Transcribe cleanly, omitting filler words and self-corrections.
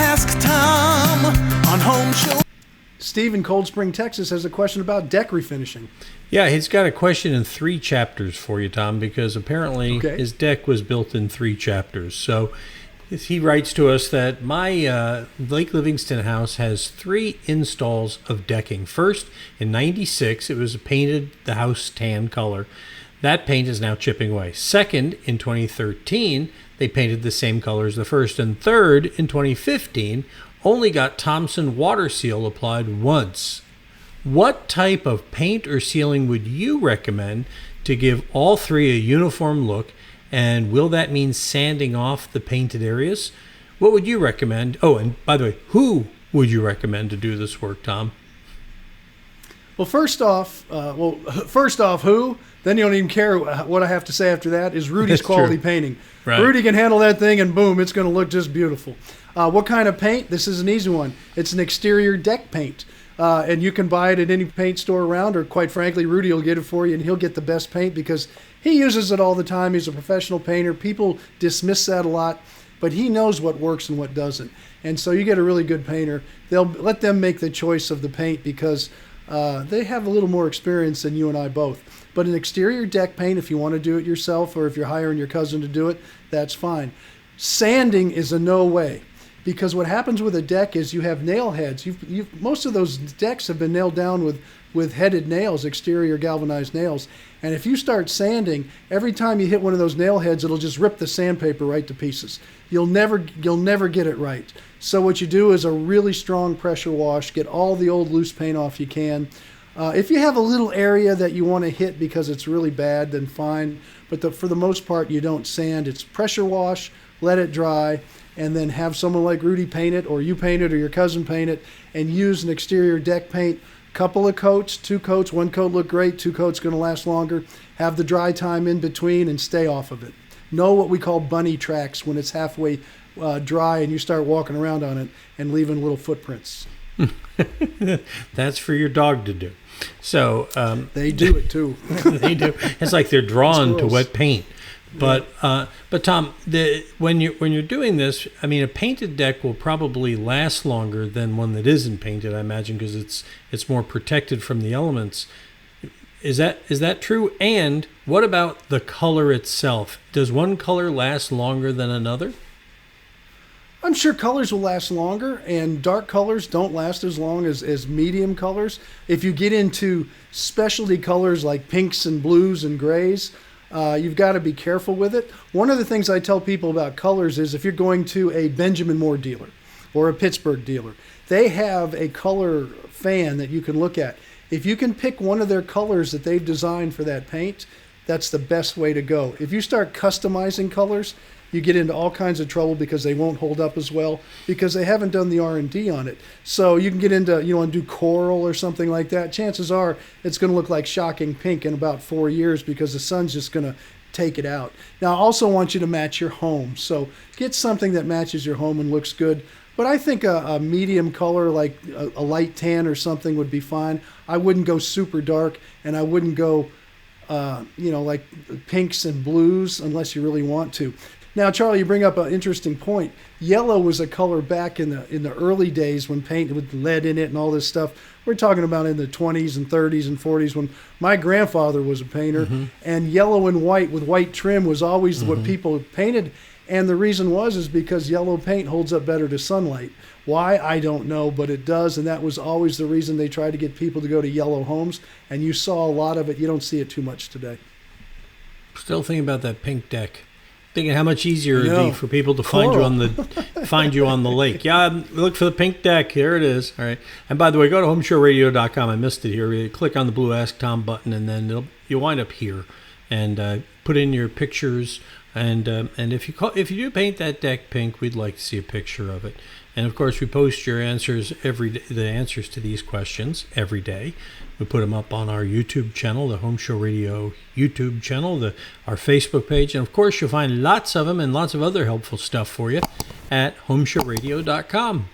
Ask Tom on Home Show. Steve in Cold Spring, Texas has a question about deck refinishing. Yeah, he's got a question in 3 chapters for you, Tom, because apparently his deck was built in 3 chapters. So he writes to us that my Lake Livingston house has 3 installs of decking. First, in 96, it was painted the house tan color. That paint is now chipping away. Second, in 2013, they painted the same color as the first. And third, in 2015, only got Thompson water seal applied once. What type of paint or sealing would you recommend to give all 3 a uniform look? And will that mean sanding off the painted areas? What would you recommend? Oh, and by the way, who would you recommend to do this work, Tom? Well, first off, who? Then you don't even care what I have to say after that. Is Rudy's Quality Painting. Right. Rudy can handle that thing, and boom, it's going to look just beautiful. What kind of paint? This is an easy one. It's an exterior deck paint. And you can buy it at any paint store around, or quite frankly, Rudy will get it for you, and he'll get the best paint because he uses it all the time. He's a professional painter. People dismiss that a lot, but he knows what works and what doesn't. And so you get a really good painter. They'll let them make the choice of the paint because they have a little more experience than you and I both. But an exterior deck paint, if you want to do it yourself or if you're hiring your cousin to do it, that's fine. Sanding is a no way. Because what happens with a deck is you have nail heads. Most of those decks have been nailed down with headed nails, exterior galvanized nails. And if you start sanding, every time you hit one of those nail heads, it'll just rip the sandpaper right to pieces. You'll never get it right. So what you do is a really strong pressure wash. Get all the old loose paint off you can. If you have a little area that you want to hit because it's really bad, then fine. But for the most part, you don't sand. It's pressure wash, let it dry, and then have someone like Rudy paint it, or you paint it, or your cousin paint it, and use an exterior deck paint. Couple of coats, 2 coats, 1 coat look great, 2 coats going to last longer. Have the dry time in between and stay off of it. Know what we call bunny tracks when it's halfway dry and you start walking around on it and leaving little footprints. That's for your dog to do. So they do it too. They do. It's like they're drawn to wet paint. But Tom, when you're doing this, I mean, a painted deck will probably last longer than one that isn't painted, I imagine, because it's more protected from the elements. Is that true? And what about the color itself? Does one color last longer than another? I'm sure colors will last longer, and dark colors don't last as long as medium colors. If you get into specialty colors like pinks and blues and grays, you've got to be careful with it. One of the things I tell people about colors is if you're going to a Benjamin Moore dealer or a Pittsburgh dealer, they have a color fan that you can look at. If you can pick one of their colors that they've designed for that paint, that's the best way to go. If you start customizing colors, you get into all kinds of trouble because they won't hold up as well because they haven't done the R&D on it. So you can get into, you want to do coral or something like that. Chances are it's going to look like shocking pink in about 4 years because the sun's just going to take it out. Now, I also want you to match your home. So get something that matches your home and looks good. But I think a medium color like a light tan or something would be fine. I wouldn't go super dark, and I wouldn't go, like pinks and blues unless you really want to. Now, Charlie, you bring up an interesting point. Yellow was a color back in the early days when paint with lead in it and all this stuff. We're talking about in the 20s and 30s and 40s when my grandfather was a painter, and yellow and white with white trim was always what people painted. And the reason is because yellow paint holds up better to sunlight. Why? I don't know, but it does, and that was always the reason they tried to get people to go to yellow homes, and you saw a lot of it. You don't see it too much today. Still thinking about that pink deck. Thinking how much easier it would be for people to find you on the lake. Yeah, look for the pink deck. There it is. All right. And by the way, go to HomeShowRadio.com. I missed it here. You click on the blue Ask Tom button, and then you'll wind up here. And put in your pictures. And if you do paint that deck pink, we'd like to see a picture of it. And of course, we post your answers every day, the answers to these questions every day. We put them up on our YouTube channel, the Home Show Radio YouTube channel, our Facebook page. And of course, you'll find lots of them and lots of other helpful stuff for you at HomeShowRadio.com.